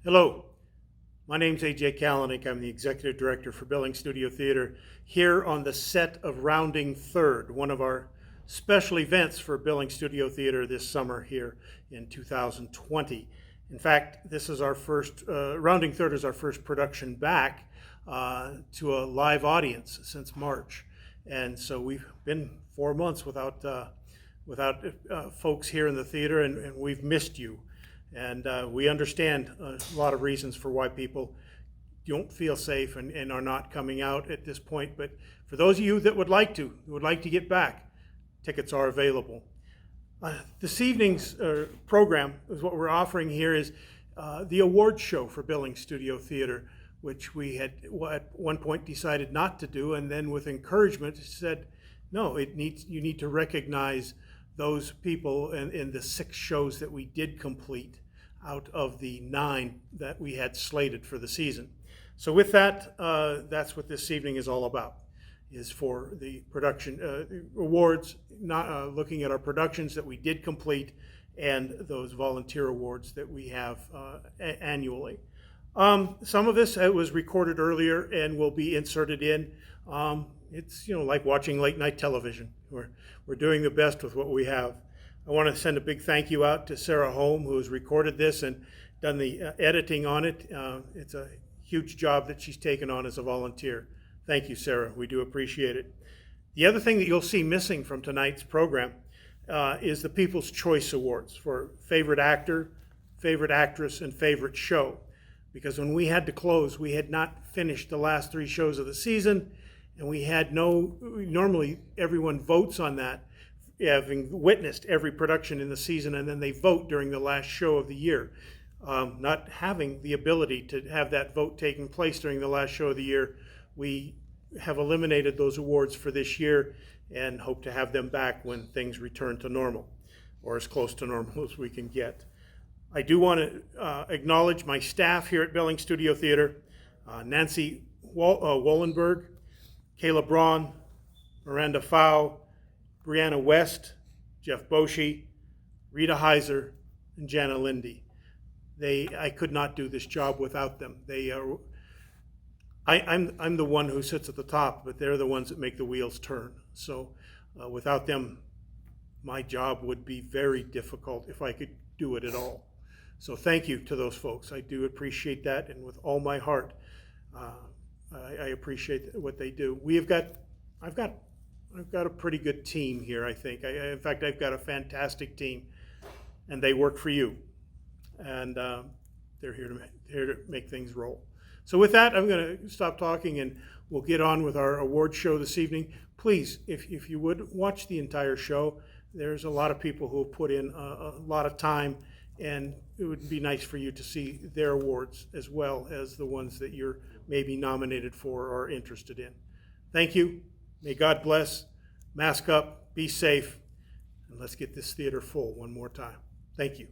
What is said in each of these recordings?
Hello, my name's AJ Kalanick. I'm the Executive Director for Billings Studio Theater here on the set of Rounding Third, one of our special events for Billings Studio Theater this summer here in 2020. In fact, this is our first, Rounding Third is our first production back to a live audience since March. And so we've been 4 months without folks here in the theater, and we've missed you. And we understand a lot of reasons for why people don't feel safe and are not coming out at this point. But for those of you that would like to get back, tickets are available. This evening's program is what we're offering here is the award show for Billings Studio Theater, which we had at one point decided not to do, and then with encouragement said, no, you need to recognize those people in the 6 shows that we did complete out of the 9 that we had slated for the season. So with that, that's what this evening is all about, is for the production awards, not looking at our productions that we did complete and those volunteer awards that we have annually. Some of this was recorded earlier and will be inserted in. It's like watching late night television. We're doing the best with what we have. I want to send a big thank you out to Sarah Holm, who has recorded this and done the editing on it. It's a huge job that she's taken on as a volunteer. Thank you, Sarah. We do appreciate it. The other thing that you'll see missing from tonight's program is the People's Choice Awards for favorite actor, favorite actress, and favorite show. Because when we had to close, we had not finished the last 3 shows of the season, and we had normally everyone votes on that, having witnessed every production in the season, and then they vote during the last show of the year. Not having the ability to have that vote taking place during the last show of the year, we have eliminated those awards for this year and hope to have them back when things return to normal, or as close to normal as we can get. I do want to acknowledge my staff here at Billings Studio Theater, Nancy Wollenberg, Kayla Braun, Miranda Fau, Brianna West, Jeff Boshi, Rita Heiser, and Jana Lindy. I could not do this job without them. I'm the one who sits at the top, but they're the ones that make the wheels turn. So without them, my job would be very difficult if I could do it at all. So thank you to those folks. I do appreciate that, and with all my heart, I appreciate what they do. I've got a pretty good team here, I think. In fact, I've got a fantastic team, and they work for you. And they're here to make things roll. So with that, I'm going to stop talking, and we'll get on with our award show this evening. Please, if you would, watch the entire show. There's a lot of people who have put in a lot of time, and it would be nice for you to see their awards as well as the ones that you're maybe nominated for or are interested in. Thank you. May God bless. Mask up. Be safe. And let's get this theater full one more time. Thank you.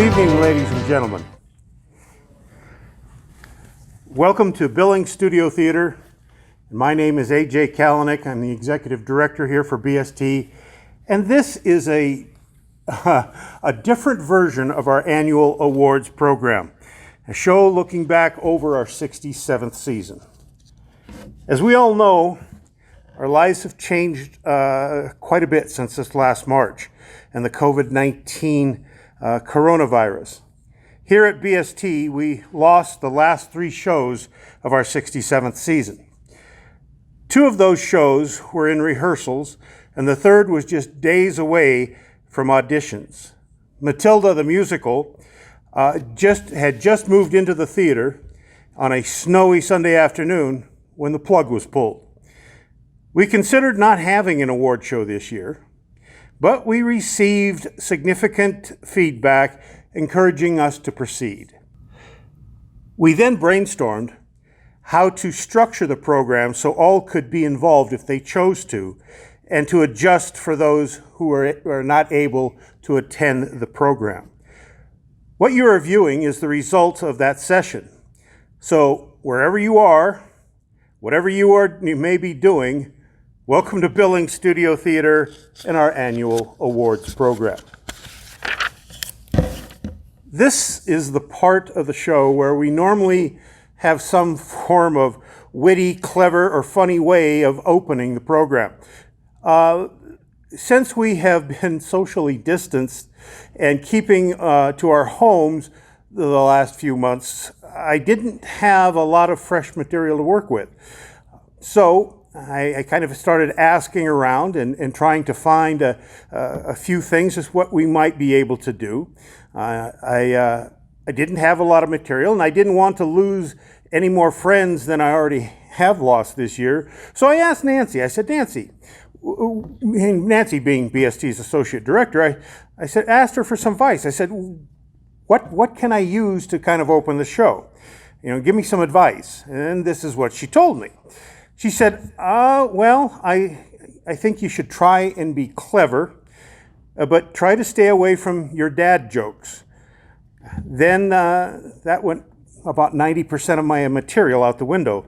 evening, ladies and gentlemen. Welcome to Billings Studio Theater. My name is A.J. Kalanick. I'm the executive director here for BST. And this is a different version of our annual awards program, a show looking back over our 67th season. As we all know, our lives have changed quite a bit since this last March and the COVID-19 coronavirus. Here at BST, we lost the last 3 shows of our 67th season. 2 of those shows were in rehearsals, and the third was just days away from auditions. Matilda the musical had just moved into the theater on a snowy Sunday afternoon when the plug was pulled. We considered not having an award show this year, but we received significant feedback encouraging us to proceed. We then brainstormed how to structure the program so all could be involved if they chose to, and to adjust for those who are not able to attend the program. What you are viewing is the result of that session. So wherever you are, whatever you may be doing, welcome to Billings Studio Theater and our annual awards program. This is the part of the show where we normally have some form of witty, clever, or funny way of opening the program. Since we have been socially distanced and keeping to our homes the last few months, I didn't have a lot of fresh material to work with. So I kind of started asking around and trying to find a few things as what we might be able to do. I didn't have a lot of material, and I didn't want to lose any more friends than I already have lost this year. So I asked Nancy. I said, Nancy being BST's associate director, I said, asked her for some advice. I said, what can I use to kind of open the show? Give me some advice. And this is what she told me. She said, well, I think you should try and be clever, but try to stay away from your dad jokes. Then that went about 90% of my material out the window.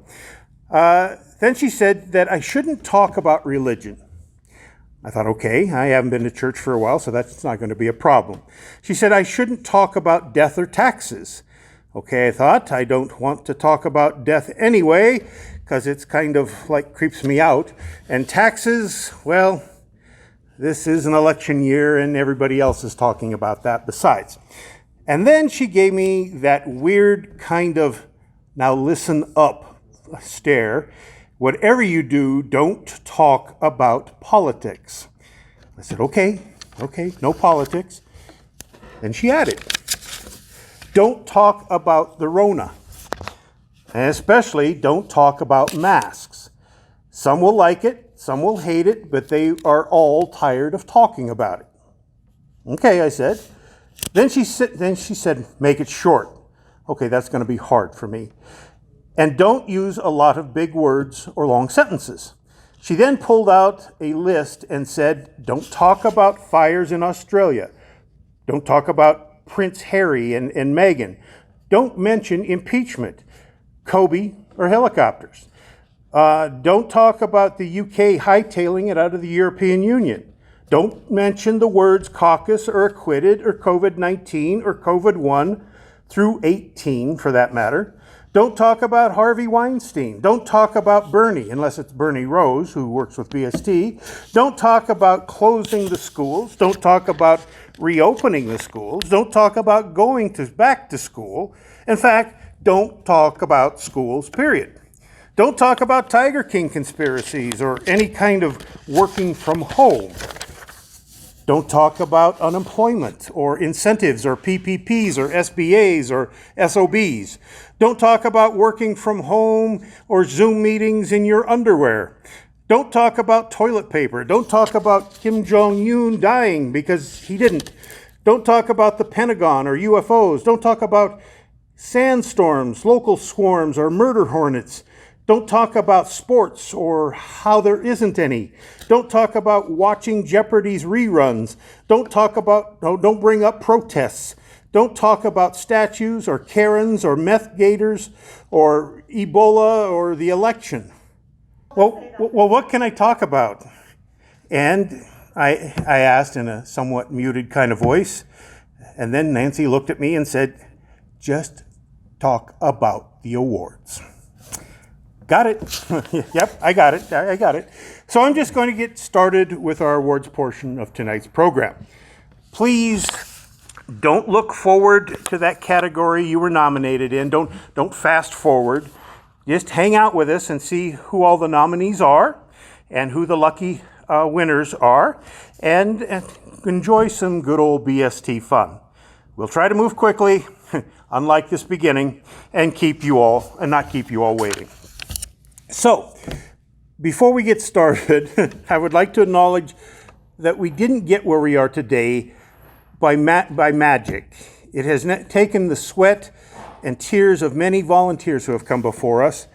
Then she said that I shouldn't talk about religion. I thought, okay, I haven't been to church for a while, so that's not going to be a problem. She said I shouldn't talk about death or taxes. Okay, I thought, I don't want to talk about death anyway, because it's kind of like creeps me out. And taxes, well, this is an election year and everybody else is talking about that besides. And then she gave me that weird kind of, now listen up stare. Whatever you do, don't talk about politics. I said, okay, no politics. Then she added, don't talk about the Rona. And especially don't talk about masks. Some will like it, some will hate it, but they are all tired of talking about it. Okay, I said. Then she said, make it short. Okay, that's going to be hard for me. And don't use a lot of big words or long sentences. She then pulled out a list and said, don't talk about fires in Australia. Don't talk about Prince Harry and Meghan. Don't mention impeachment, Kobe, or helicopters. Don't talk about the UK hightailing it out of the European Union. Don't mention the words caucus or acquitted or COVID-19 or COVID-1 through 18 for that matter. Don't talk about Harvey Weinstein. Don't talk about Bernie, unless it's Bernie Rose, who works with BST. Don't talk about closing the schools. Don't talk about reopening the schools. Don't talk about going back to school. In fact, don't talk about schools, period. Don't talk about Tiger King conspiracies or any kind of working from home. Don't talk about unemployment or incentives or PPPs or SBAs or SOBs. Don't talk about working from home or Zoom meetings in your underwear. Don't talk about toilet paper. Don't talk about Kim Jong-un dying because he didn't. Don't talk about the Pentagon or UFOs. Don't talk about sandstorms, local swarms, or murder hornets. Don't talk about sports or how there isn't any. Don't talk about watching Jeopardy's reruns. Don't bring up protests. Don't talk about statues or Karens or meth gators or Ebola or the election. Well, what can I talk about? And I asked in a somewhat muted kind of voice. And then Nancy looked at me and said, just talk about the awards. Got it. Yep, I got it. I got it. So I'm just going to get started with our awards portion of tonight's program. Please don't look forward to that category you were nominated in. Don't fast forward. Just hang out with us and see who all the nominees are and who the lucky winners are, and enjoy some good old BST fun. We'll try to move quickly, unlike this beginning, and not keep you all waiting. So, before we get started, I would like to acknowledge that we didn't get where we are today by magic. It has taken the sweat and tears of many volunteers who have come before us.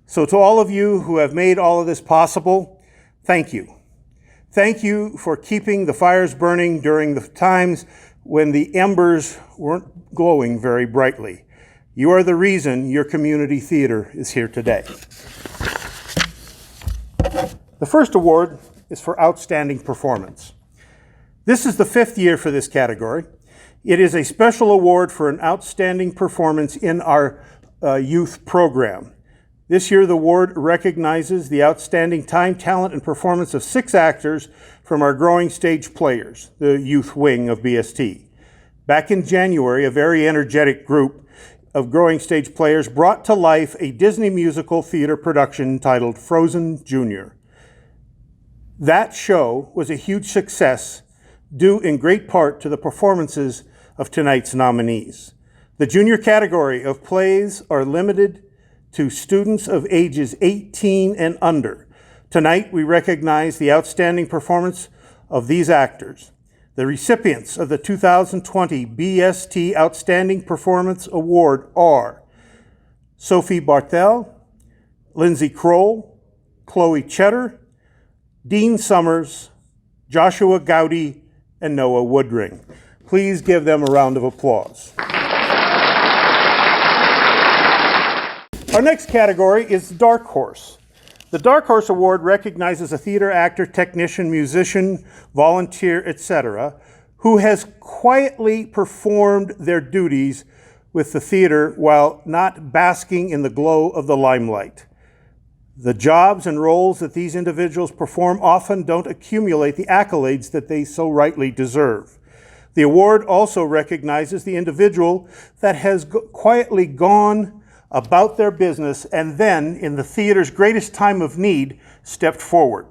So to all of you who have made all of this possible, thank you. Thank you for keeping the fires burning during the times when the embers weren't glowing very brightly. You are the reason your community theater is here today. The first award is for Outstanding Performance. This is the 5th year for this category. It is a special award for an outstanding performance in our youth program. This year, the award recognizes the outstanding time, talent, and performance of 6 actors from our Growing Stage Players, the youth wing of BST. Back in January, a very energetic group of Growing Stage Players brought to life a Disney musical theater production titled Frozen Junior. That show was a huge success, due in great part to the performances of tonight's nominees. The junior category of plays are limited to students of ages 18 and under. Tonight, we recognize the outstanding performance of these actors. The recipients of the 2020 BST Outstanding Performance Award are Sophie Bartel, Lindsay Kroll, Chloe Cheddar, Dean Summers, Joshua Gowdy, and Noah Woodring. Please give them a round of applause. Our next category is Dark Horse. The Dark Horse Award recognizes a theater actor, technician, musician, volunteer, etc., who has quietly performed their duties with the theater while not basking in the glow of the limelight. The jobs and roles that these individuals perform often don't accumulate the accolades that they so rightly deserve. The award also recognizes the individual that has quietly gone about their business and then, in the theater's greatest time of need, stepped forward.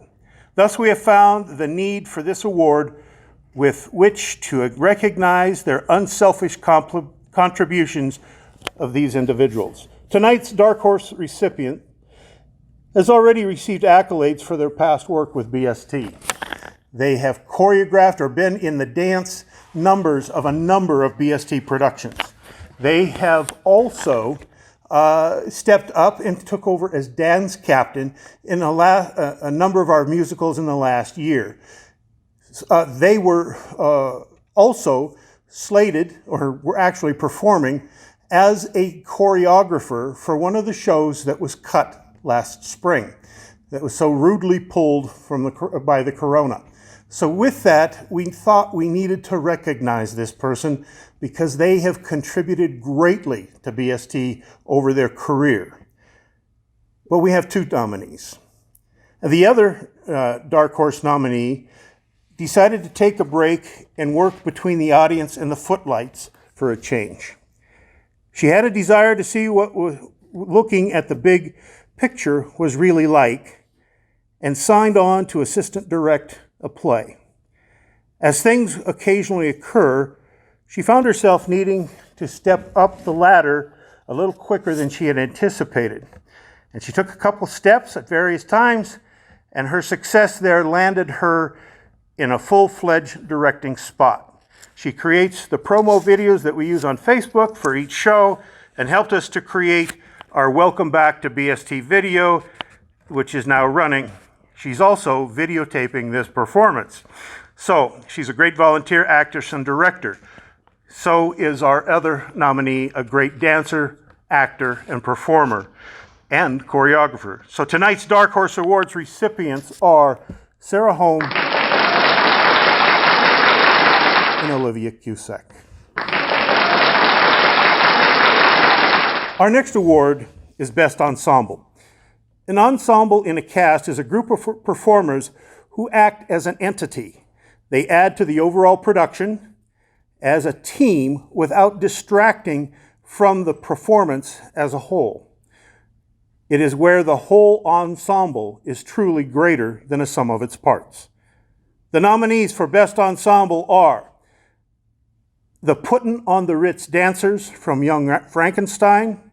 Thus, we have found the need for this award with which to recognize their unselfish contributions of these individuals. Tonight's Dark Horse recipient has already received accolades for their past work with BST. They have choreographed or been in the dance numbers of a number of BST productions. They have also stepped up and took over as dance captain in a number of our musicals in the last year. They were also slated, or were actually performing, as a choreographer for one of the shows that was cut last spring, that was so rudely pulled by the corona. So with that, we thought we needed to recognize this person because they have contributed greatly to BST over their career. But we have 2 nominees. The other Dark Horse nominee decided to take a break and work between the audience and the footlights for a change. She had a desire to see what looking at the big picture was really like, and signed on to assistant direct a play. As things occasionally occur, she found herself needing to step up the ladder a little quicker than she had anticipated. And she took a couple steps at various times, and her success there landed her in a full-fledged directing spot. She creates the promo videos that we use on Facebook for each show and helped us to create our Welcome Back to BST video, which is now running. She's also videotaping this performance. So she's a great volunteer, actress, and director. so is our other nominee, a great dancer, actor, and performer, and choreographer. So tonight's Dark Horse Awards recipients are Sarah Holm and Olivia Cusack. Our next award is Best Ensemble. An ensemble in a cast is a group of performers who act as an entity. They add to the overall production as a team without distracting from the performance as a whole. It is where the whole ensemble is truly greater than a sum of its parts. The nominees for Best Ensemble are the Puttin' on the Ritz Dancers from Young Frankenstein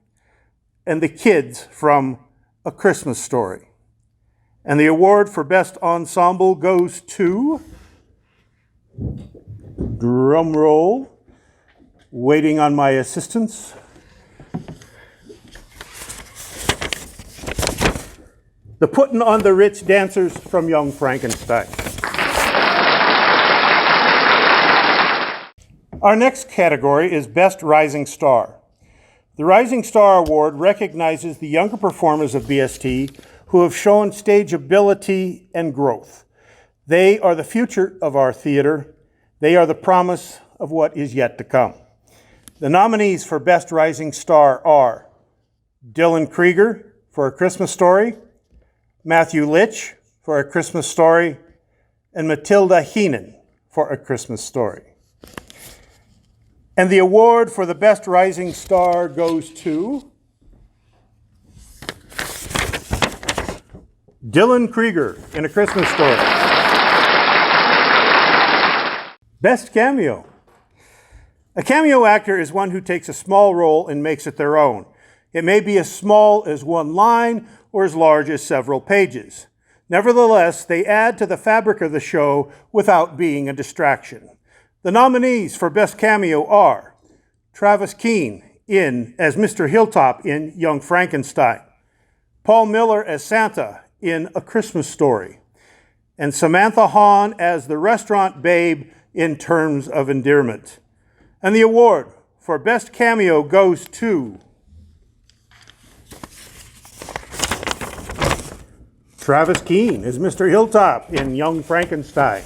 and the Kids from A Christmas Story. And the award for Best Ensemble goes to, drum roll, waiting on my assistants, the Puttin' on the Ritz Dancers from Young Frankenstein. Our next category is Best Rising Star. The Rising Star Award recognizes the younger performers of BST who have shown stage ability and growth. They are the future of our theater. They are the promise of what is yet to come. The nominees for Best Rising Star are Dylan Krieger for A Christmas Story, Matthew Litch for A Christmas Story, and Matilda Heenan for A Christmas Story. And the award for the Best Rising Star goes to Dylan Krieger in A Christmas Story. Best Cameo. A cameo actor is one who takes a small role and makes it their own. It may be as small as one line or as large as several pages. Nevertheless, they add to the fabric of the show without being a distraction. The nominees for Best Cameo are Travis Keane as Mr. Hilltop in Young Frankenstein, Paul Miller as Santa in A Christmas Story, and Samantha Hahn as the restaurant babe in Terms of Endearment. And the award for Best Cameo goes to Travis Keane as Mr. Hilltop in Young Frankenstein.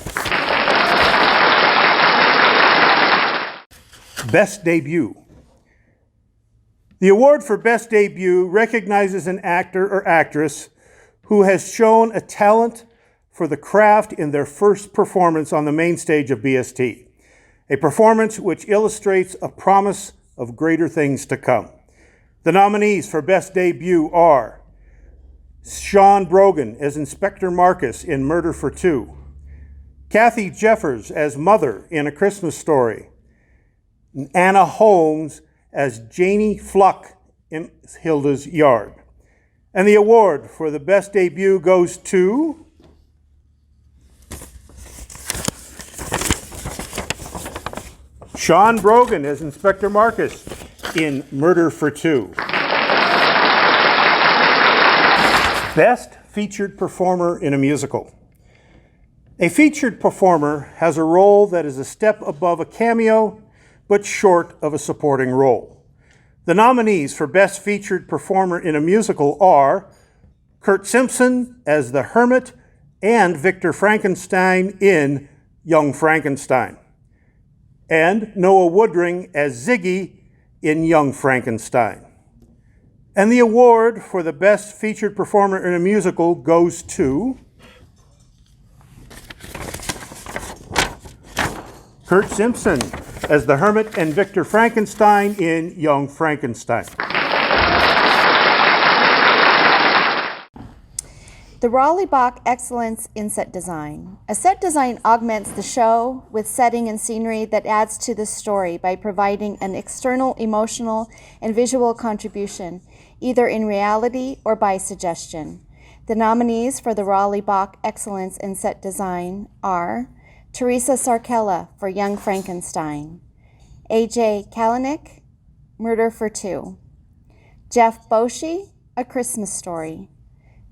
Best Debut. The award for Best Debut recognizes an actor or actress who has shown a talent for the craft in their first performance on the main stage of BST, a performance which illustrates a promise of greater things to come. The nominees for Best Debut are Sean Brogan as Inspector Marcus in Murder for Two, Kathy Jeffers as Mother in A Christmas Story, and Anna Holmes as Janie Fluck in Hilda's Yard. And the award for the Best Debut goes to Sean Brogan as Inspector Marcus in Murder for Two. Best Featured Performer in a Musical. A featured performer has a role that is a step above a cameo, but short of a supporting role. The nominees for Best Featured Performer in a Musical are Kurt Simpson as the Hermit and Victor Frankenstein in Young Frankenstein, and Noah Woodring as Ziggy in Young Frankenstein. And the award for the Best Featured Performer in a Musical goes to Kurt Simpson as the Hermit and Victor Frankenstein in Young Frankenstein. The Raleigh Bach Excellence in Set Design. A set design augments the show with setting and scenery that adds to the story by providing an external emotional and visual contribution, either in reality or by suggestion. The nominees for the Raleigh Bach Excellence in Set Design are Teresa Sarkella for Young Frankenstein, A.J. Kalanick, Murder for Two, Jeff Boshi, A Christmas Story,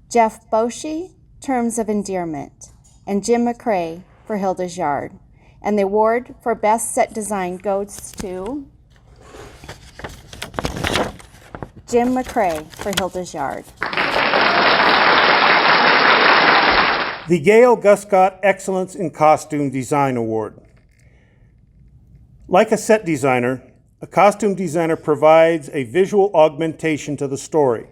Jeff Boshi, Terms of Endearment, and Jim McCrae for Hilda's Yard. And the award for Best Set Design goes to Jim McCrae for Hilda's Yard. The Gail Guscott Excellence in Costume Design Award. Like a set designer, a costume designer provides a visual augmentation to the story.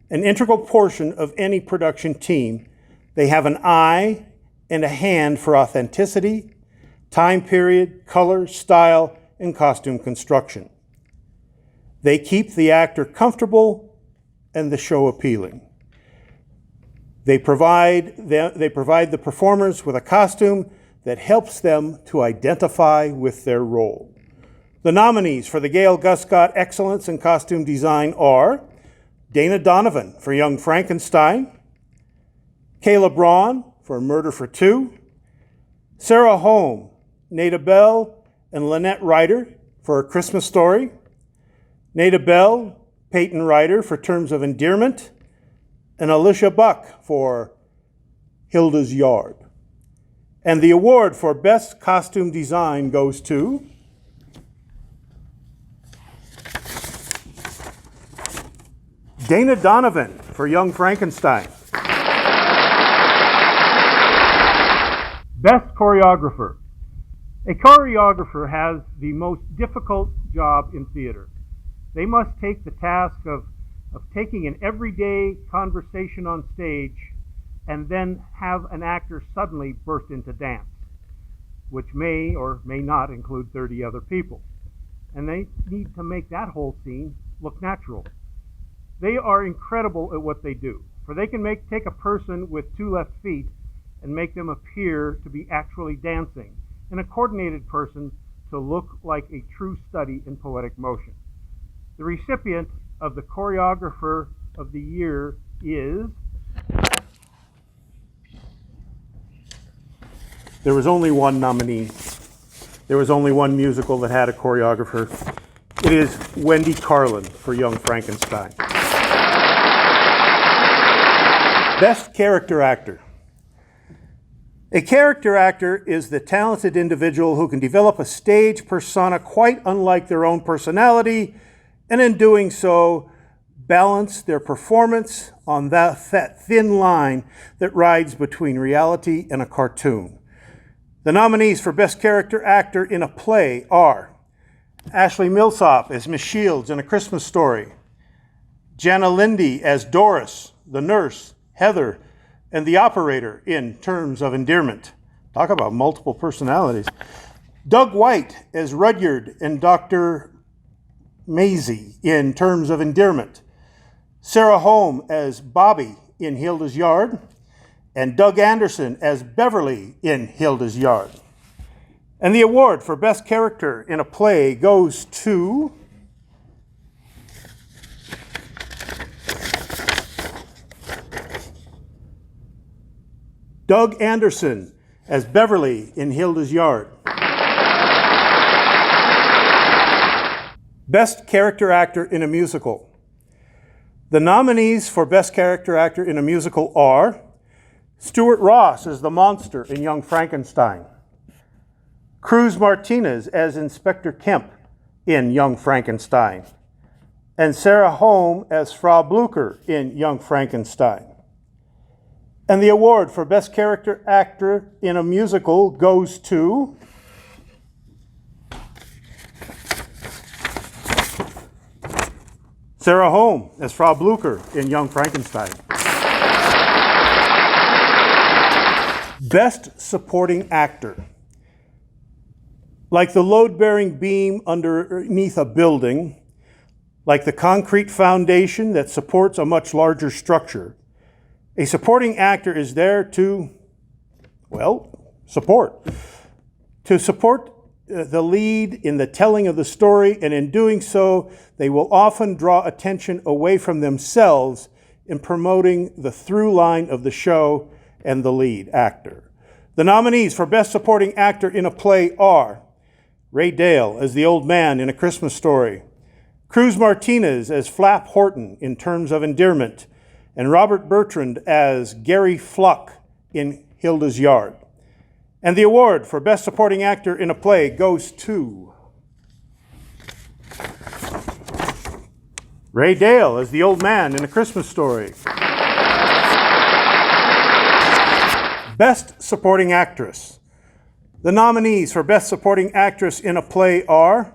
An integral portion of any production team, they have an eye and a hand for authenticity, time period, color, style, and costume construction. They keep the actor comfortable and the show appealing. They provide the performers with a costume that helps them to identify with their role. The nominees for the Gail Guscott Excellence in Costume Design are Dana Donovan for Young Frankenstein, Kayla Braun for Murder for Two, Sarah Holm, Nada Bell, and Lynette Ryder for A Christmas Story, Nada Bell, Peyton Ryder for Terms of Endearment, and Alicia Buck for Hilda's Yard. And the award for Best Costume Design goes to Dana Donovan for Young Frankenstein. Best Choreographer. A choreographer has the most difficult job in theater. They must take the task of taking an everyday conversation on stage and then have an actor suddenly burst into dance, which may or may not include 30 other people. And they need to make that whole scene look natural. They are incredible at what they do, for they can take a person with 2 left feet and make them appear to be actually dancing, and a coordinated person to look like a true study in poetic motion. The recipient of the Choreographer of the Year is... There was only one nominee. There was only one musical that had a choreographer. It is Wendy Carlin for Young Frankenstein. Best Character Actor. A character actor is the talented individual who can develop a stage persona quite unlike their own personality, and in doing so, balance their performance on that thin line that rides between reality and a cartoon. The nominees for Best Character Actor in a Play are Ashley Millsop as Miss Shields in A Christmas Story, Jana Lindy as Doris, the nurse, Heather, and the operator in Terms of Endearment. Talk about multiple personalities. Doug White as Rudyard and Dr. Maisie in Terms of Endearment, Sarah Holm as Bobby in Hilda's Yard, and Doug Anderson as Beverly in Hilda's Yard. And the award for Best Character in a Play goes to Doug Anderson as Beverly in Hilda's Yard. Best Character Actor in a Musical. The nominees for Best Character Actor in a Musical are Stuart Ross as the monster in Young Frankenstein, Cruz Martinez as Inspector Kemp in Young Frankenstein, and Sarah Holm as Frau Blucher in Young Frankenstein. And the award for Best Character Actor in a Musical goes to Sarah Holm as Frau Blucher in Young Frankenstein. Best Supporting Actor. Like the load-bearing beam underneath a building, like the concrete foundation that supports a much larger structure, a supporting actor is there to, support. To support the lead in the telling of the story, and in doing so, they will often draw attention away from themselves in promoting the through line of the show and the lead actor. The nominees for Best Supporting Actor in a Play are Ray Dale as the old man in A Christmas Story, Cruz Martinez as Flap Horton in Terms of Endearment, and Robert Bertrand as Gary Fluck in Hilda's Yard. And the award for Best Supporting Actor in a Play goes to Ray Dale as the old man in A Christmas Story. Best Supporting Actress. The nominees for Best Supporting Actress in a Play are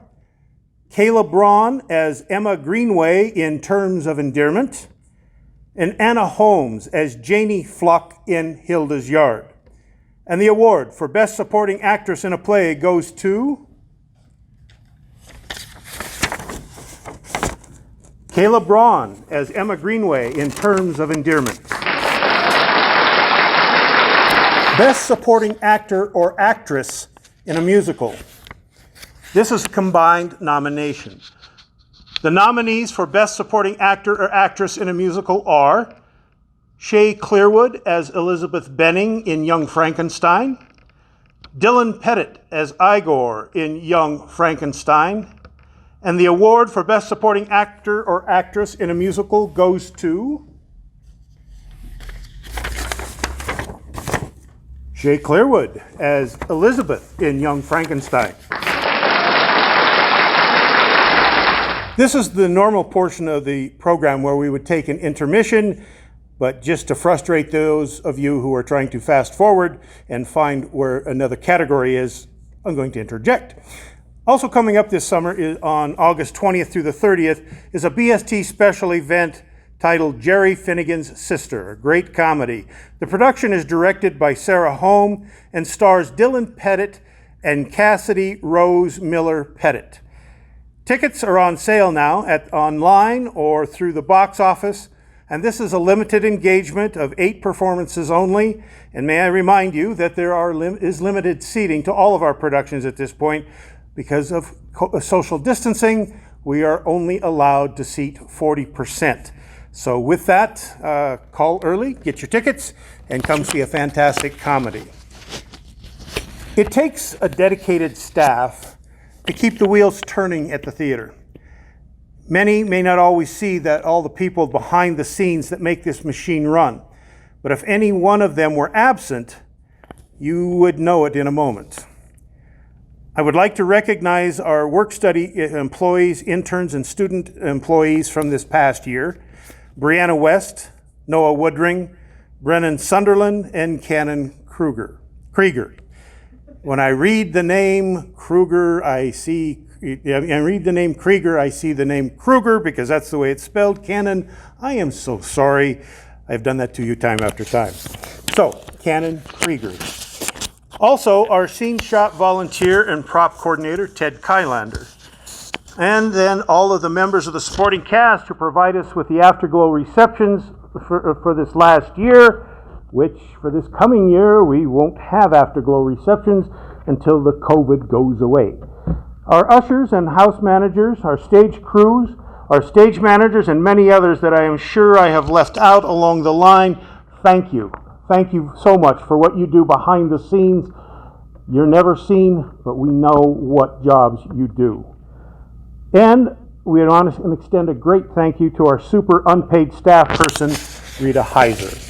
Kayla Braun as Emma Greenway in Terms of Endearment, and Anna Holmes as Janie Flock in Hilda's Yard. And the award for Best Supporting Actress in a Play goes to Kayla Braun as Emma Greenway in Terms of Endearment. Best Supporting Actor or Actress in a Musical. This is a combined nomination. The nominees for Best Supporting Actor or Actress in a Musical are Shea Clearwood as Elizabeth Benning in Young Frankenstein, Dylan Pettit as Igor in Young Frankenstein, and the award for Best Supporting Actor or Actress in a Musical goes to Shea Clearwood as Elizabeth in Young Frankenstein. This is the normal portion of the program where we would take an intermission, but just to frustrate those of you who are trying to fast forward and find where another category is, I'm going to interject. Also coming up this summer is on August 20th through the 30th is a BST special event titled Jerry Finnegan's Sister, a great comedy. The production is directed by Sarah Home and stars Dylan Pettit and Cassidy Rose Miller Pettit. Tickets are on sale now online or through the box office, and this is a limited engagement of 8 performances only. And may I remind you that there is limited seating to all of our productions at this point. Because of social distancing, we are only allowed to seat 40%. So with that, call early, get your tickets, and come see a fantastic comedy. It takes a dedicated staff to keep the wheels turning at the theater. Many may not always see that all the people behind the scenes that make this machine run. But if any one of them were absent, you would know it in a moment. I would like to recognize our work study employees, interns, and student employees from this past year. Brianna West, Noah Woodring, Brennan Sunderland, and Cannon Krieger. When I read the name Krieger, I see the name Kruger because that's the way it's spelled. Cannon, I am so sorry. I've done that to you time after time. So, Cannon Krieger. Also, our scene shop volunteer and prop coordinator, Ted Kylander. And then all of the members of the supporting cast who provide us with the Afterglow receptions for this last year, which for this coming year, we won't have Afterglow receptions until the COVID goes away. Our ushers and house managers, our stage crews, our stage managers, and many others that I am sure I have left out along the line, thank you. Thank you so much for what you do behind the scenes. You're never seen, but we know what jobs you do. And we want to extend a great thank you to our super unpaid staff person, Rita Heiser.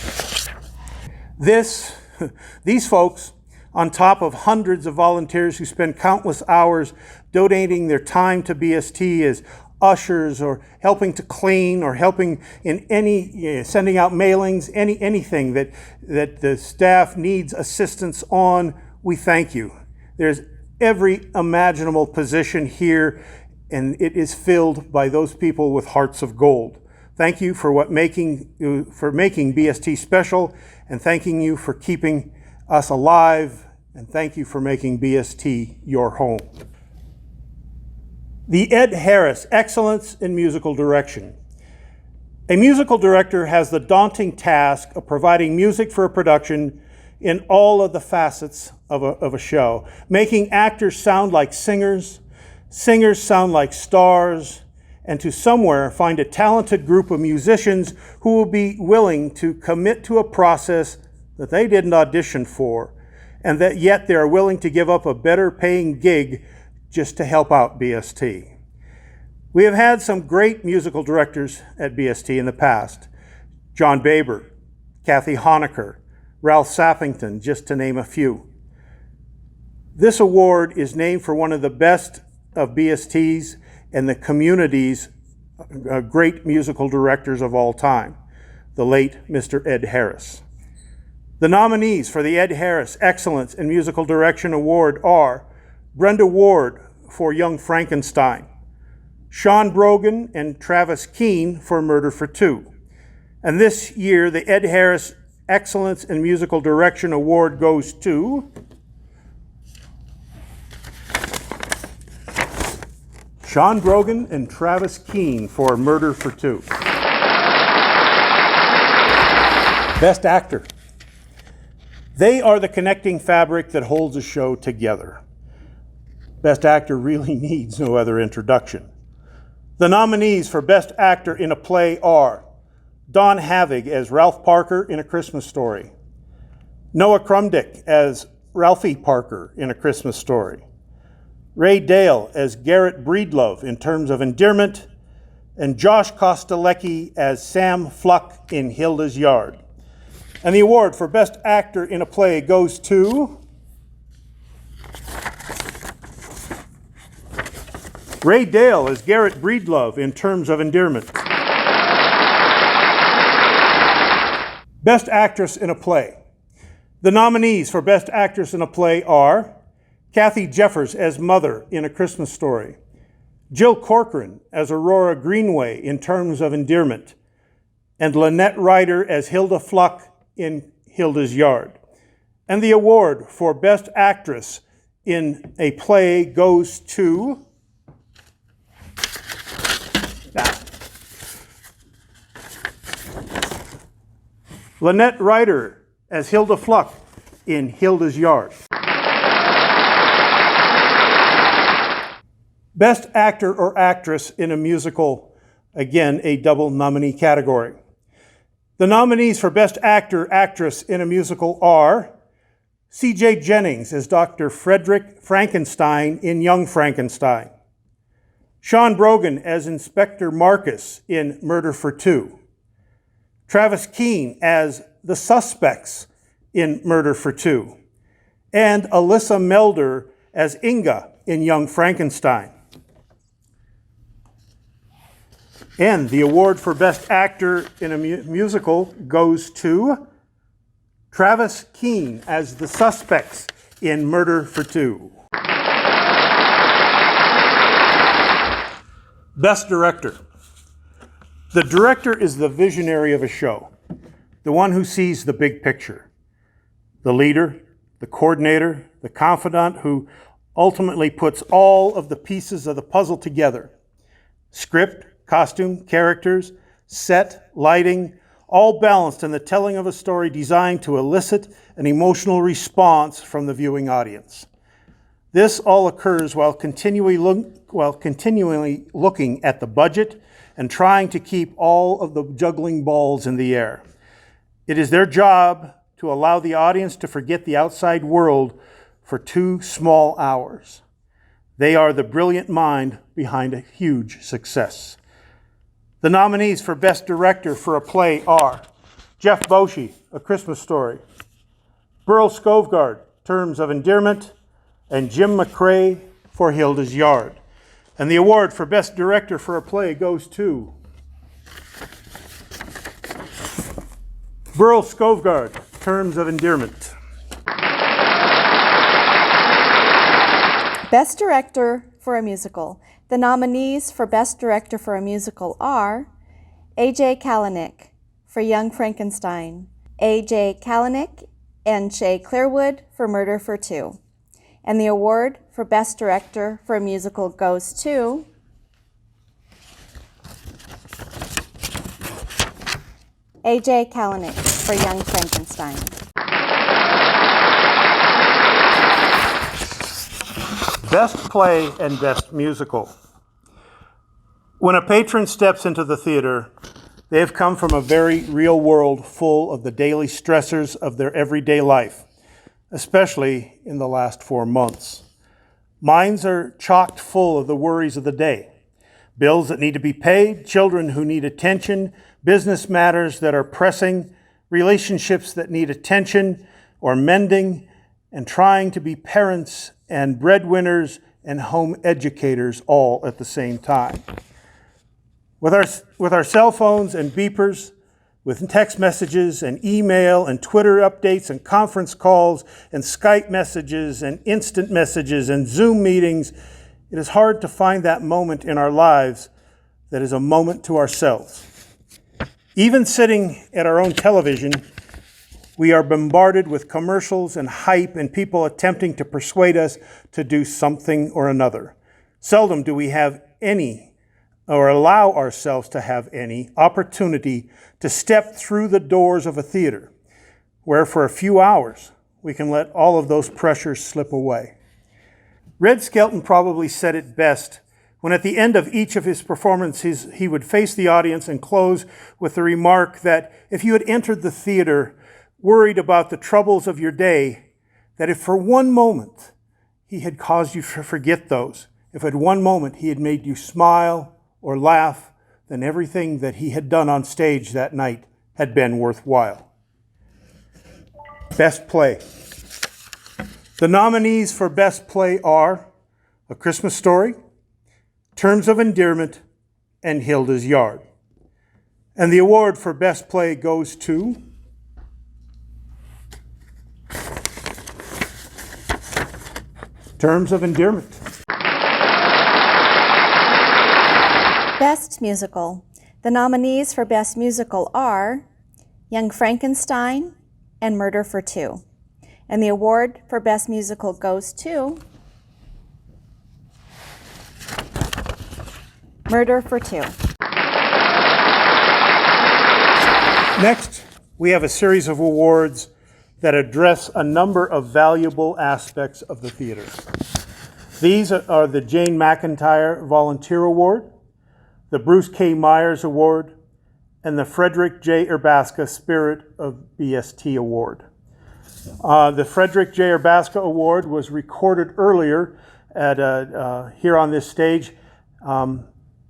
These folks, on top of hundreds of volunteers who spend countless hours donating their time to BST as ushers or helping to clean or helping in sending out mailings, anything that the staff needs assistance on, we thank you. There's every imaginable position here, and it is filled by those people with hearts of gold. Thank you for making BST special, and thanking you for keeping us alive, and thank you for making BST your home. The Ed Harris Excellence in Musical Direction. A musical director has the daunting task of providing music for a production in all of the facets of a show, making actors sound like singers, singers sound like stars, and to somewhere find a talented group of musicians who will be willing to commit to a process that they didn't audition for, and that yet they are willing to give up a better paying gig just to help out BST. We have had some great musical directors at BST in the past. John Baber, Kathy Honecker, Ralph Sappington, just to name a few. This award is named for one of the best of BST's and the community's great musical directors of all time, the late Mr. Ed Harris. The nominees for the Ed Harris Excellence in Musical Direction Award are Brenda Ward for Young Frankenstein, Sean Brogan and Travis Keene for Murder for Two. And this year, the Ed Harris Excellence in Musical Direction Award goes to Sean Brogan and Travis Keene for Murder for Two. Best Actor. They are the connecting fabric that holds a show together. Best Actor really needs no other introduction. The nominees for Best Actor in a Play are Don Havig as Ralph Parker in A Christmas Story, Noah Crumdick as Ralphie Parker in A Christmas Story, Ray Dale as Garrett Breedlove in Terms of Endearment, and Josh Kostelecki as Sam Fluck in Hilda's Yard. And the award for Best Actor in a Play goes to Ray Dale as Garrett Breedlove in Terms of Endearment. Best Actress in a Play. The nominees for Best Actress in a Play are Kathy Jeffers as Mother in A Christmas Story, Jill Corcoran as Aurora Greenway in Terms of Endearment, and Lynette Ryder as Hilda Fluck in Hilda's Yard. And the award for Best Actress in a Play goes to Lynette Ryder as Hilda Fluck in Hilda's Yard. Best Actor or Actress in a Musical, again, a double nominee category. The nominees for Best Actor, Actress in a Musical are C.J. Jennings as Dr. Frederick Frankenstein in Young Frankenstein, Sean Brogan as Inspector Marcus in Murder for Two, Travis Keene as the Suspects in Murder for Two, and Alyssa Melder as Inga in Young Frankenstein. And the award for Best Actor in a Musical goes to Travis Keene as the Suspects in Murder for Two. Best Director. The director is the visionary of a show, the one who sees the big picture, the leader, the coordinator, the confidant who ultimately puts all of the pieces of the puzzle together. Script, costume, characters, set, lighting, all balanced in the telling of a story designed to elicit an emotional response from the viewing audience. This all occurs while continually looking at the budget and trying to keep all of the juggling balls in the air. It is their job to allow the audience to forget the outside world for 2 small hours. They are the brilliant mind behind a huge success. The nominees for Best Director for a Play are Jeff Boschee, A Christmas Story, Burl Skovgaard, Terms of Endearment, and Jim McCrae for Hilda's Yard. And the award for Best Director for a Play goes to Burl Skovgaard, Terms of Endearment. Best Director for a Musical. The nominees for Best Director for a Musical are A.J. Kalanick for Young Frankenstein, A.J. Kalanick and Shay Clearwood for Murder for Two. And the award for Best Director for a Musical goes to A.J. Kalanick for Young Frankenstein. Best Play and Best Musical. When a patron steps into the theater, they have come from a very real world full of the daily stressors of their everyday life, especially in the last 4 months. Minds are chocked full of the worries of the day. Bills that need to be paid, children who need attention, business matters that are pressing, relationships that need attention or mending, and trying to be parents and breadwinners and home educators all at the same time. With our cell phones and beepers, with text messages and email and Twitter updates and conference calls and Skype messages and instant messages and Zoom meetings, it is hard to find that moment in our lives that is a moment to ourselves. Even sitting at our own television, we are bombarded with commercials and hype and people attempting to persuade us to do something or another. Seldom do we have any, or allow ourselves to have any, opportunity to step through the doors of a theater, where for a few hours we can let all of those pressures slip away. Red Skelton probably said it best when at the end of each of his performances he would face the audience and close with the remark that if you had entered the theater worried about the troubles of your day, that if for one moment he had caused you to forget those, if at one moment he had made you smile or laugh, then everything that he had done on stage that night had been worthwhile. Best Play. The nominees for Best Play are A Christmas Story, Terms of Endearment, and Hilda's Yard. And the award for Best Play goes to Terms of Endearment. Best Musical. The nominees for Best Musical are Young Frankenstein and Murder for Two. And the award for Best Musical goes to Murder for Two. Next, we have a series of awards that address a number of valuable aspects of the theater. These are the Jane McIntyre Volunteer Award, the Bruce K. Myers Award, and the Frederick J. Erbaska Spirit of BST Award. The Frederick J. Erbaska Award was recorded earlier at here on this stage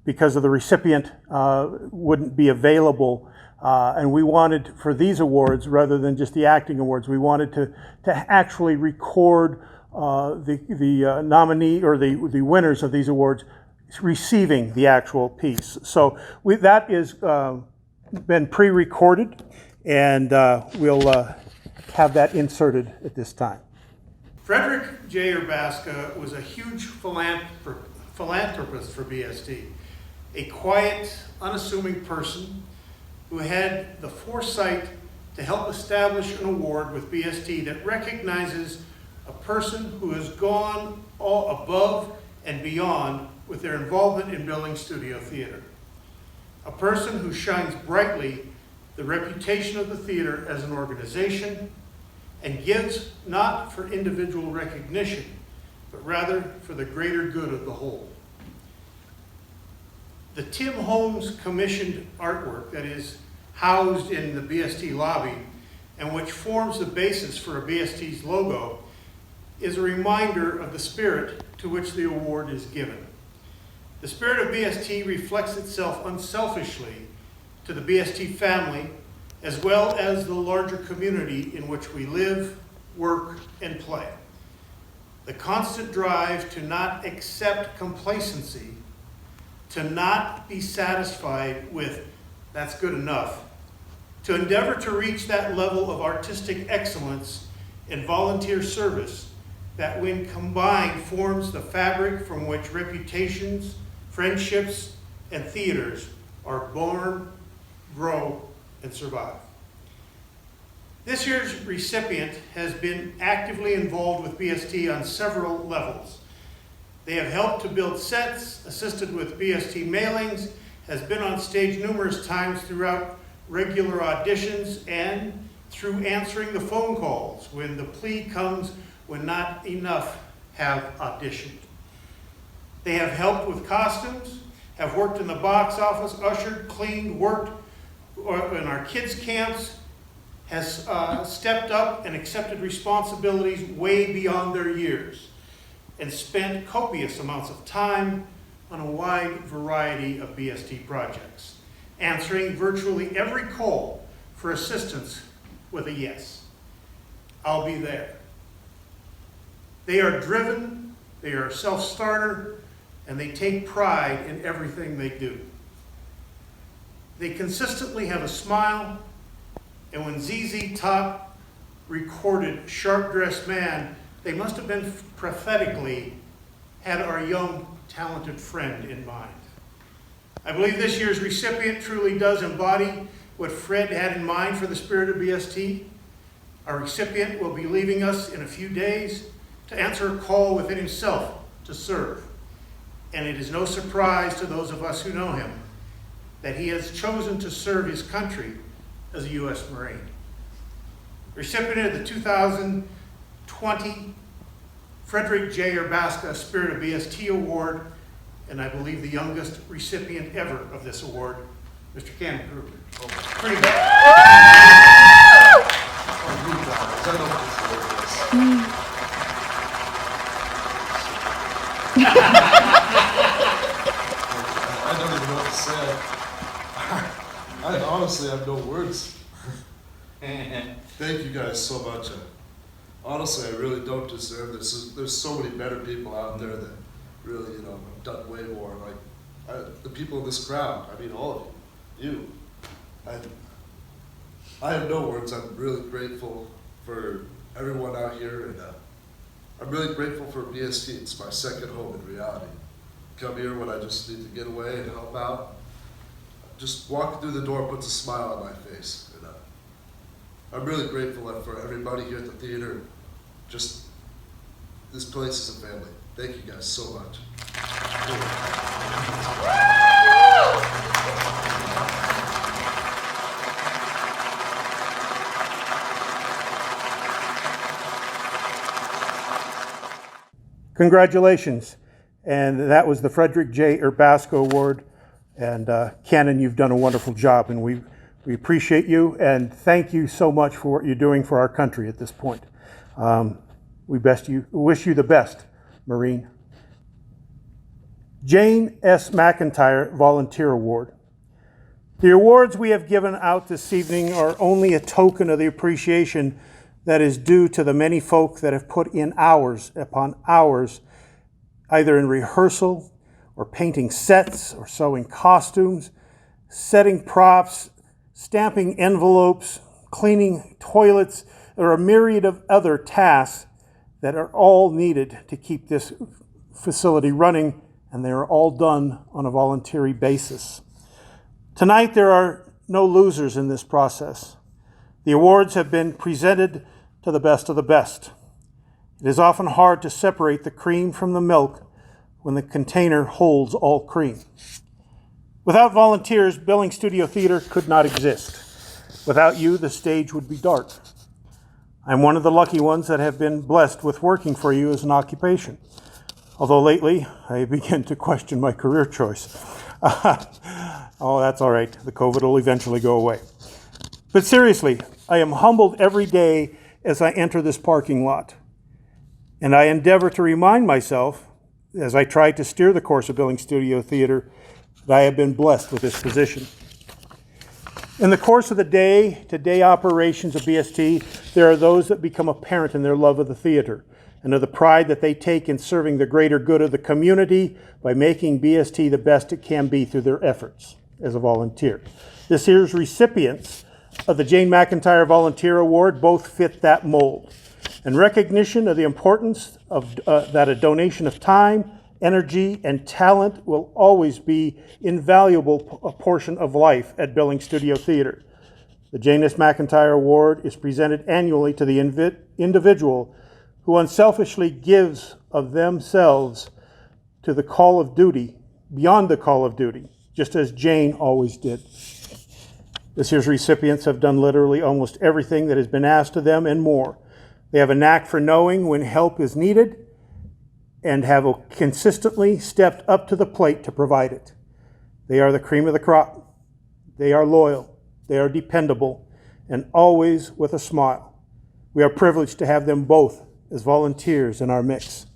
because of the recipient wouldn't be available. And we wanted, for these awards, rather than just the acting awards, we wanted to actually record the nominee or the winners of these awards receiving the actual piece. So that is been pre-recorded, and we'll have that inserted at this time. Frederick J. Erbaska was a huge philanthropist for BST, a quiet, unassuming person who had the foresight to help establish an award with BST that recognizes a person who has gone all above and beyond with their involvement in Billings Studio Theater. A person who shines brightly the reputation of the theater as an organization and gives not for individual recognition, but rather for the greater good of the whole. The Tim Holmes commissioned artwork that is housed in the BST lobby and which forms the basis for a BST's logo is a reminder of the spirit to which the award is given. The spirit of BST reflects itself unselfishly to the BST family as well as the larger community in which we live, work, and play. The constant drive to not accept complacency, to not be satisfied with that's good enough, to endeavor to reach that level of artistic excellence and volunteer service that when combined forms the fabric from which reputations, friendships, and theaters are born, grow, and survive. This year's recipient has been actively involved with BST on several levels. They have helped to build sets, assisted with BST mailings, has been on stage numerous times throughout regular auditions, and through answering the phone calls when the plea comes when not enough have auditioned. They have helped with costumes, have worked in the box office, ushered, cleaned, worked in our kids' camps, has stepped up and accepted responsibilities way beyond their years, and spent copious amounts of time on a wide variety of BST projects, answering virtually every call for assistance with a yes. I'll be there. They are driven, they are a self-starter, and they take pride in everything they do. They consistently have a smile, and when ZZ Top recorded Sharp Dressed Man, they must have been prophetically had our young, talented friend in mind. I believe this year's recipient truly does embody what Fred had in mind for the spirit of BST. Our recipient will be leaving us in a few days to answer a call within himself to serve. And it is no surprise to those of us who know him that he has chosen to serve his country as a U.S. Marine. Recipient of the 2020 Frederick J. Urbaska Spirit of BST Award, and I believe the youngest recipient ever of this award, Mr. Cannon Kruger. Pretty bad. I don't even know what to say. I honestly have no words. Thank you guys so much. Honestly, I really don't deserve this. There's so many better people out there that really, have done way more. Like the people in this crowd. I mean, all of you. I have no words. I'm really grateful for everyone out here, and I'm really grateful for BST. It's my second home in reality. Come here when I just need to get away and help out. Just walking through the door puts a smile on my face. And I'm really grateful for everybody here at the theater. Just, this place is a family. Thank you guys so much. Congratulations. And that was the Frederick J. Urbaska Award. And Cannon, you've done a wonderful job, and we appreciate you, and thank you so much for what you're doing for our country at this point. We wish you the best, Marine. Jane S. McIntyre Volunteer Award. The awards we have given out this evening are only a token of the appreciation that is due to the many folk that have put in hours upon hours, either in rehearsal or painting sets or sewing costumes, setting props, stamping envelopes, cleaning toilets. There are a myriad of other tasks that are all needed to keep this facility running, and they are all done on a voluntary basis. Tonight, there are no losers in this process. The awards have been presented to the best of the best. It is often hard to separate the cream from the milk when the container holds all cream. Without volunteers, Billings Studio Theater could not exist. Without you, the stage would be dark. I'm one of the lucky ones that have been blessed with working for you as an occupation. Although lately, I begin to question my career choice. Oh, that's all right. The COVID will eventually go away. But seriously, I am humbled every day as I enter this parking lot. And I endeavor to remind myself, as I try to steer the course of Billings Studio Theater, that I have been blessed with this position. In the course of the day-to-day operations of BST, there are those that become apparent in their love of the theater and of the pride that they take in serving the greater good of the community by making BST the best it can be through their efforts as a volunteer. This year's recipients of the Jane McIntyre Volunteer Award both fit that mold. In recognition of the importance of that a donation of time, energy, and talent will always be invaluable portion of life at Billings Studio Theater. The Jane S. McIntyre Award is presented annually to the individual who unselfishly gives of themselves to the call of duty, beyond the call of duty, just as Jane always did. This year's recipients have done literally almost everything that has been asked of them and more. They have a knack for knowing when help is needed and have consistently stepped up to the plate to provide it. They are the cream of the crop. They are loyal. They are dependable, and always with a smile. We are privileged to have them both as volunteers in our mix.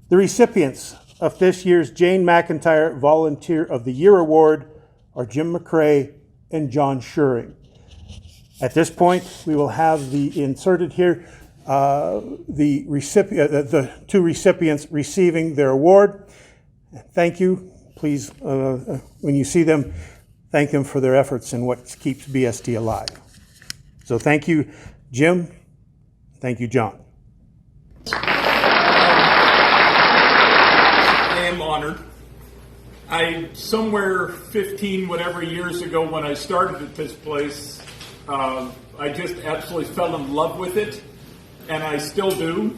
The recipients of this year's Jane McIntyre Volunteer of the Year Award are Jim McCrae and John Schuring. At this point, we will have the inserted here the two recipients receiving their award. Thank you. Please, when you see them, thank them for their efforts in what keeps BST alive. So thank you, Jim. Thank you, John. I am honored. Somewhere 15 whatever years ago when I started at this place, I just absolutely fell in love with it, and I still do.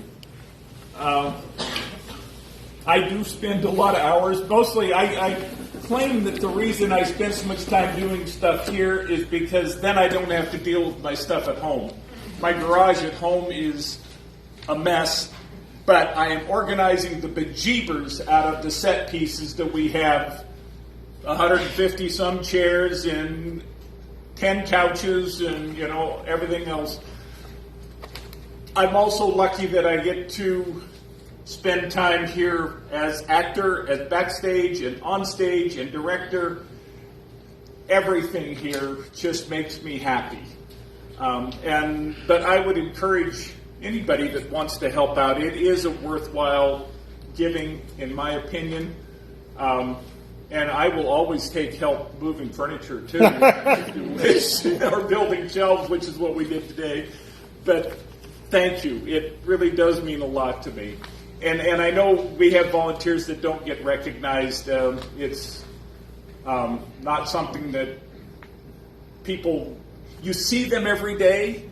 I do spend a lot of hours. Mostly, I claim that the reason I spend so much time doing stuff here is because then I don't have to deal with my stuff at home. My garage at home is a mess, but I am organizing the bejeebers out of the set pieces that we have. 150 some chairs and 10 couches and everything else. I'm also lucky that I get to spend time here as actor, as backstage and on stage and director. Everything here just makes me happy. But I would encourage anybody that wants to help out. It is a worthwhile giving, in my opinion. And I will always take help moving furniture too, if you wish, or building shelves, which is what we did today. But thank you. It really does mean a lot to me. And I know we have volunteers that don't get recognized. It's not something that you see them every day,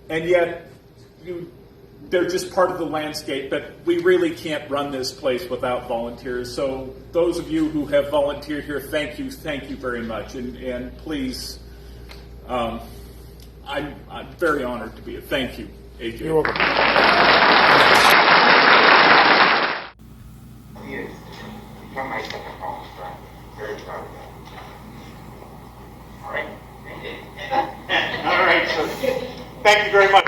and yet they're just part of the landscape. But we really can't run this place without volunteers. So those of you who have volunteered here, thank you very much. And please, I'm very honored to be here. Thank you, AJ. You're welcome. Years become my second home, so I'm very proud of that. All right. All right, so thank you very much.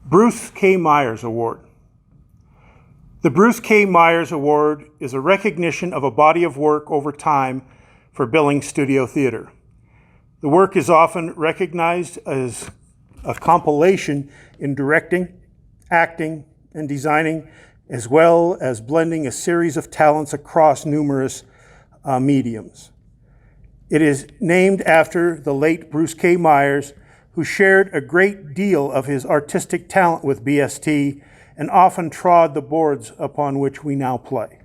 Bruce K. Myers Award. The Bruce K. Myers Award is a recognition of a body of work over time for Billings Studio Theater. The work is often recognized as a compilation in directing, acting, and designing, as well as blending a series of talents across numerous mediums. It is named after the late Bruce K. Myers, who shared a great deal of his artistic talent with BST and often trod the boards upon which we now play.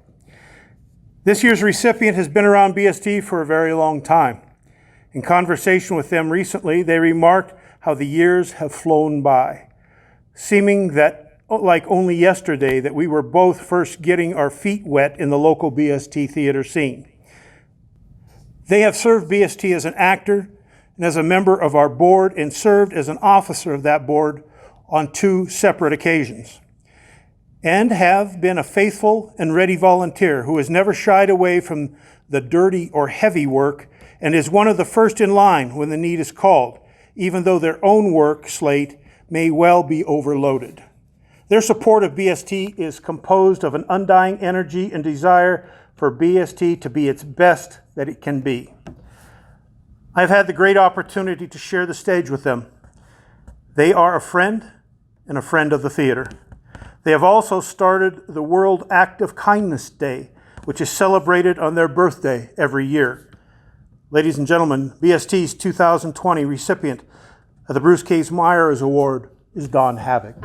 This year's recipient has been around BST for a very long time. In conversation with them recently, they remarked how the years have flown by, seeming that like only yesterday that we were both first getting our feet wet in the local BST theater scene. They have served BST as an actor and as a member of our board and served as an officer of that board on 2 separate occasions, and have been a faithful and ready volunteer who has never shied away from the dirty or heavy work and is one of the first in line when the need is called, even though their own work slate may well be overloaded. Their support of BST is composed of an undying energy and desire for BST to be its best that it can be. I've had the great opportunity to share the stage with them. They are a friend and a friend of the theater. They have also started the World Act of Kindness Day, which is celebrated on their birthday every year. Ladies and gentlemen, BST's 2020 recipient of the Bruce K. Myers Award is Don Havoc.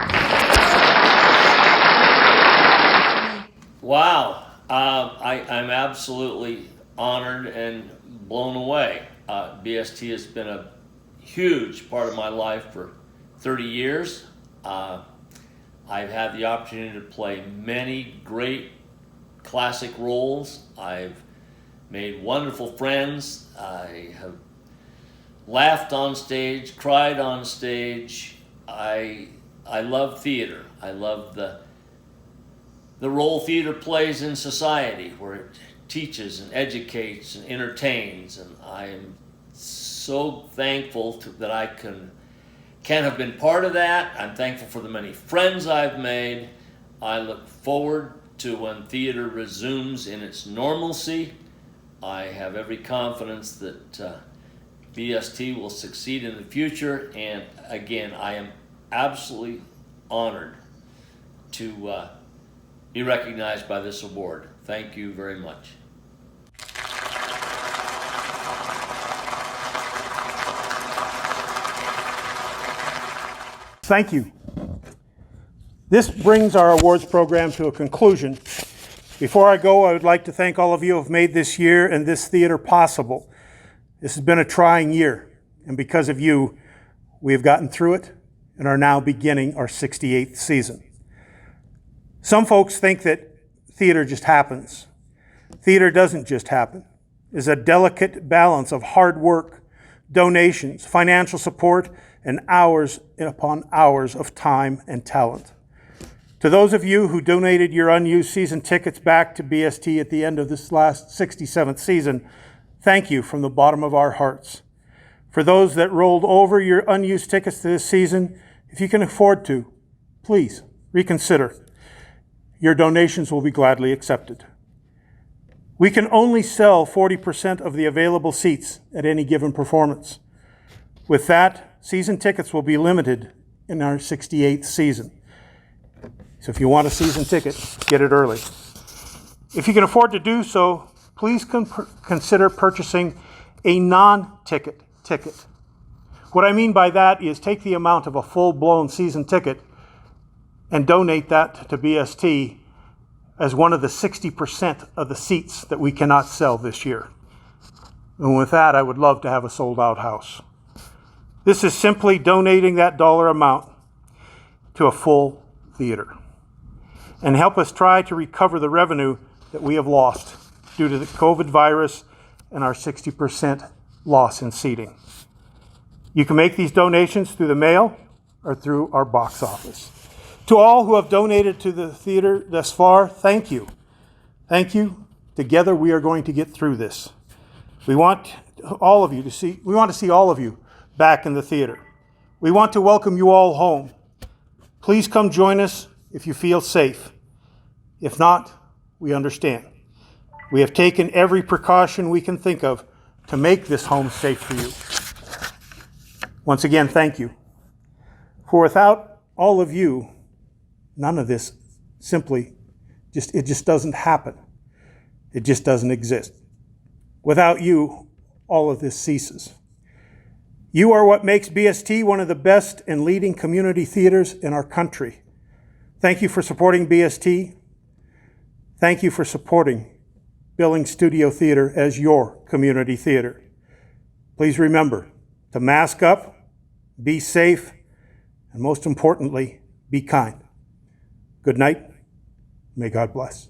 Wow, I'm absolutely honored and blown away. BST has been a huge part of my life for 30 years. I've had the opportunity to play many great classic roles. I've made wonderful friends. I have laughed on stage, cried on stage. I love theater. I love the role theater plays in society, where it teaches and educates and entertains, and I am so thankful that I can have been part of that. I'm thankful for the many friends I've made. I look forward to when theater resumes in its normalcy. I have every confidence that BST will succeed in the future. And again, I am absolutely honored to be recognized by this award. Thank you very much. Thank you. This brings our awards program to a conclusion. Before I go, I would like to thank all of you who have made this year and this theater possible. This has been a trying year, and because of you, we have gotten through it and are now beginning our 68th season. Some folks think that theater just happens. Theater doesn't just happen. It's a delicate balance of hard work, donations, financial support, and hours upon hours of time and talent. To those of you who donated your unused season tickets back to BST at the end of this last 67th season, thank you from the bottom of our hearts. For those that rolled over your unused tickets to this season, if you can afford to, please reconsider. Your donations will be gladly accepted. We can only sell 40% of the available seats at any given performance. With that, season tickets will be limited in our 68th season. So if you want a season ticket, get it early. If you can afford to do so, please consider purchasing a non-ticket ticket. What I mean by that is take the amount of a full-blown season ticket and donate that to BST as one of the 60% of the seats that we cannot sell this year. And with that, I would love to have a sold-out house. This is simply donating that dollar amount to a full theater and help us try to recover the revenue that we have lost due to the COVID virus and our 60% loss in seating. You can make these donations through the mail or through our box office. To all who have donated to the theater thus far, thank you. Thank you. Together we are going to get through this. We want to see all of you back in the theater. We want to welcome you all home. Please come join us if you feel safe. If not, we understand. We have taken every precaution we can think of to make this home safe for you. Once again, thank you. For without all of you, none of this it just doesn't happen. It just doesn't exist. Without you, all of this ceases. You are what makes BST one of the best and leading community theaters in our country. Thank you for supporting BST. Thank you for supporting Billings Studio Theater as your community theater. Please remember to mask up, be safe, and most importantly, be kind. Good night. May God bless.